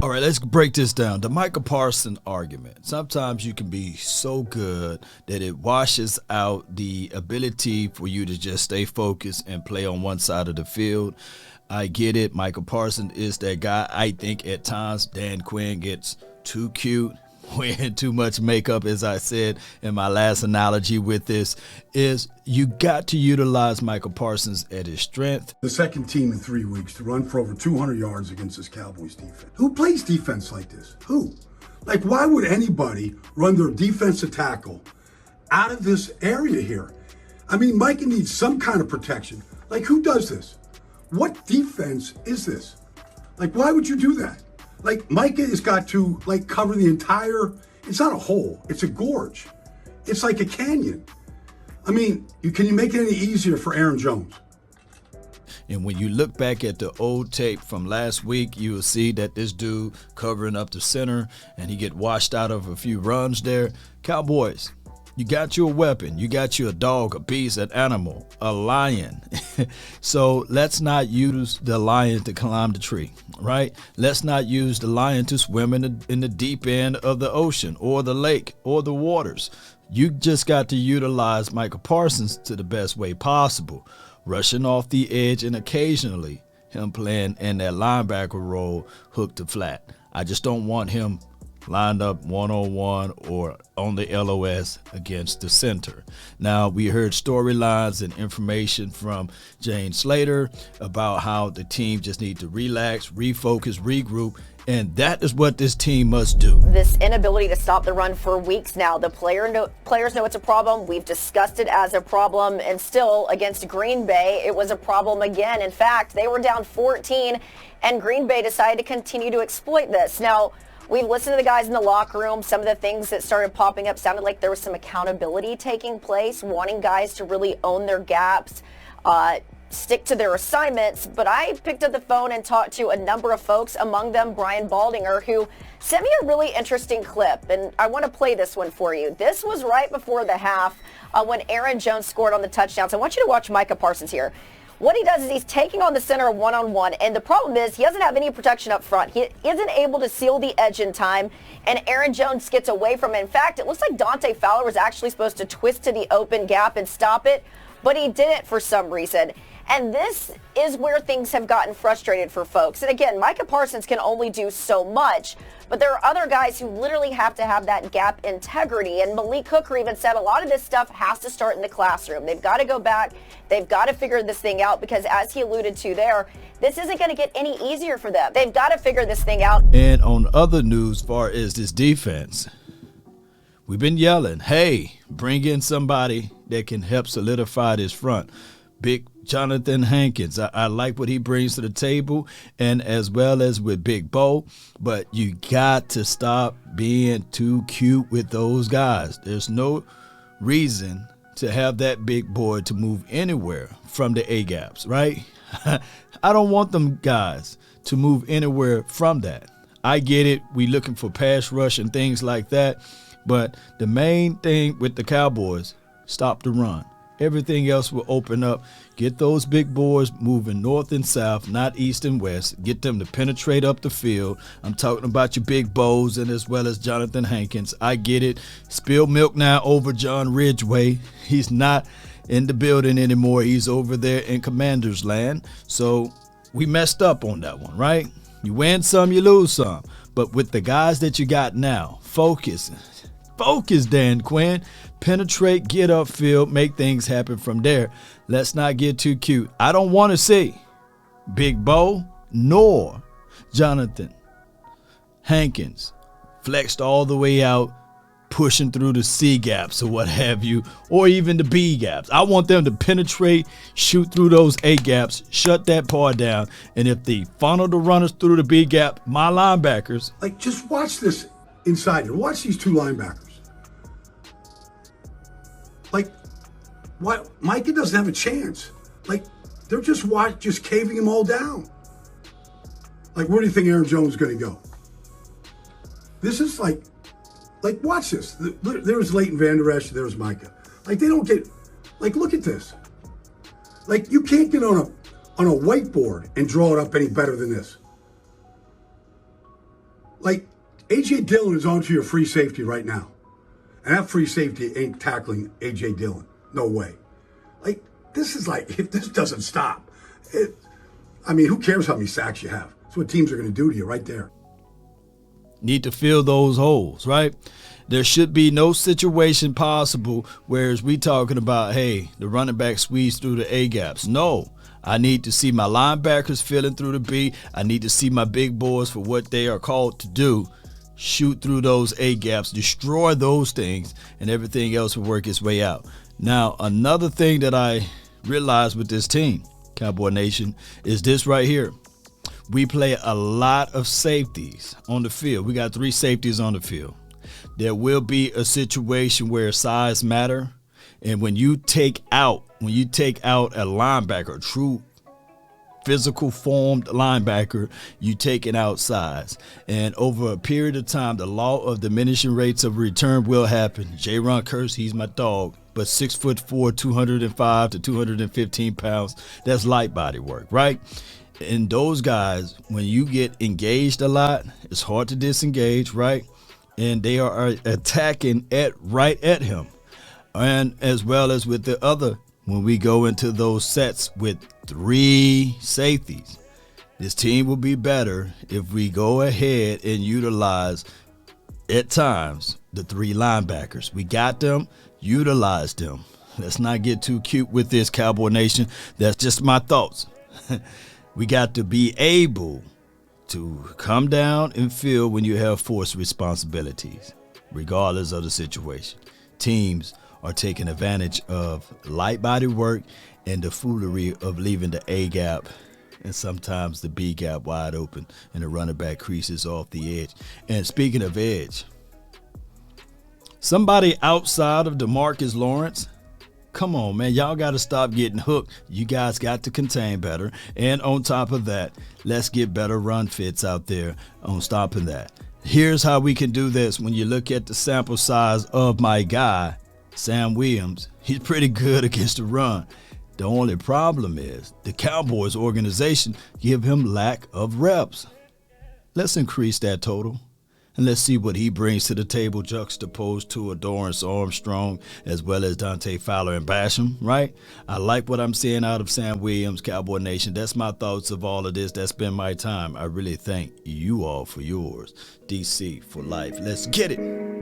All right, let's break this down. The Micah Parsons argument. Sometimes you can be so good that it washes out the ability for you to just stay focused and play on one side of the field. I get it. Micah Parsons is that guy. I think at times Dan Quinn gets too cute, wearing too much makeup, as I said in my last analogy with this, is you got to utilize Micah Parsons at his strength. The second team in 3 weeks to run for over 200 yards against this Cowboys defense. Who plays defense like this? Who? Like, why would anybody run their defensive tackle out of this area here? I mean, Micah needs some kind of protection. Like, who does this? What defense is this? Like, why would you do that? Like, Micah has got to, like, cover the entire, it's not a hole, it's a gorge. It's like a canyon. I mean, can you make it any easier for Aaron Jones? And when you look back at the old tape from last week, you will see that this dude covering up the center and he get washed out of a few runs there. Cowboys, you got you a weapon. You got you a dog, a beast, an animal, a lion. So let's not use the lion to climb the tree, right? Let's not use the lion to swim in the deep end of the ocean or the lake or the waters. You just got to utilize Micah Parsons to the best way possible, rushing off the edge and occasionally him playing in that linebacker role, hook to flat. I just don't want him lined up one-on-one or on the LOS against the center. Now, we heard storylines and information from Jane Slater about how the team just need to relax, refocus, regroup, and that is what this team must do. This inability to stop the run for weeks now. The players know it's a problem. We've discussed it as a problem, and still against Green Bay, it was a problem again. In fact, they were down 14, and Green Bay decided to continue to exploit this. Now, we've listened to the guys in the locker room. Some of the things that started popping up sounded like there was some accountability taking place, wanting guys to really own their gaps, stick to their assignments. But I picked up the phone and talked to a number of folks, among them Brian Baldinger, who sent me a really interesting clip. And I want to play this one for you. This was right before the half when Aaron Jones scored on the touchdowns. I want you to watch Micah Parsons here. What he does is he's taking on the center one-on-one, and the problem is he doesn't have any protection up front. He isn't able to seal the edge in time, and Aaron Jones gets away from him. In fact, it looks like Dante Fowler was actually supposed to twist to the open gap and stop it, but he didn't for some reason. And this is where things have gotten frustrated for folks. And again, Micah Parsons can only do so much, but there are other guys who literally have to have that gap integrity. And Malik Hooker even said a lot of this stuff has to start in the classroom. They've got to go back. They've got to figure this thing out because, as he alluded to there, this isn't going to get any easier for them. They've got to figure this thing out. And on other news, far as this defense, we've been yelling, hey, bring in somebody that can help solidify this front. Big Jonathan Hankins. I like what he brings to the table, and as well as with Big Bo, but you got to stop being too cute with those guys. There's no reason to have that big boy to move anywhere from the A-gaps, right? I don't want them guys to move anywhere from that. I get it. We looking for pass rush and things like that, but the main thing with the Cowboys, stop the run. Everything else will open up. Get those big boys moving north and south, not east and west. Get them to penetrate up the field. I'm talking about your big Bows and as well as Jonathan Hankins. I get it. Spill milk now over John Ridgeway. He's not in the building anymore. He's over there in Commander's Land. So we messed up on that one, right? You win some, you lose some. But with the guys that you got now, focus, Dan Quinn. Penetrate, get upfield, make things happen from there. Let's not get too cute. I don't want to see Big Bo nor Jonathan Hankins flexed all the way out, pushing through the C gaps or what have you, or even the B gaps. I want them to penetrate, shoot through those A gaps, shut that part down, and if they funnel the runners through the B gap, my linebackers. Like, just watch this inside here. Watch these two linebackers. Like, what? Micah doesn't have a chance. Like, they're just caving him all down. Like, where do you think Aaron Jones is going to go? This is like, watch this. There's Leighton Vander Esch, there's Micah. Like, they don't get, like, look at this. Like, you can't get on a whiteboard and draw it up any better than this. Like, A.J. Dillon is onto your free safety right now. And that free safety ain't tackling A.J. Dillon. No way. Like, this is like, if this doesn't stop, who cares how many sacks you have? That's what teams are going to do to you right there. Need to fill those holes, right? There should be no situation possible whereas we talking about, hey, the running back squeeze through the A gaps. No, I need to see my linebackers filling through the B. I need to see my big boys for what they are called to do. Shoot through those A gaps, destroy those things, and everything else will work its way out. Now, another thing that I realized with this team, Cowboy Nation, is this right here. We play a lot of safeties on the field. We got 3 safeties on the field. There will be a situation where size matter. And when you take out a linebacker, a true physical formed linebacker, you taking out size. And over a period of time, the law of diminishing rates of return will happen. J-Ron Curse, he's my dog. But 6'4", 205 to 215 pounds, that's light body work, right? And those guys, when you get engaged a lot, it's hard to disengage, right? And they are attacking right at him. And as well as with the other, when we go into those sets with 3 safeties, this team will be better if we go ahead and utilize, at times, the 3 linebackers. We got them, utilize them. Let's not get too cute with this, Cowboy Nation. That's just my thoughts. We got to be able to come down and feel when you have forced responsibilities, regardless of the situation. Teams are taking advantage of light body work and the foolery of leaving the A gap and sometimes the B gap wide open and the running back creases off the edge. And speaking of edge, somebody outside of DeMarcus Lawrence, come on, man. Y'all got to stop getting hooked. You guys got to contain better. And on top of that, let's get better run fits out there on stopping that. Here's how we can do this. When you look at the sample size of my guy, Sam Williams, he's pretty good against the run. The only problem is the Cowboys organization give him lack of reps. Let's increase that total. And let's see what he brings to the table juxtaposed to Dorrance Armstrong as well as Dante Fowler and Basham, right? I like what I'm seeing out of Sam Williams, Cowboy Nation. That's my thoughts of all of this. That's been my time. I really thank you all for yours. DC for life. Let's get it.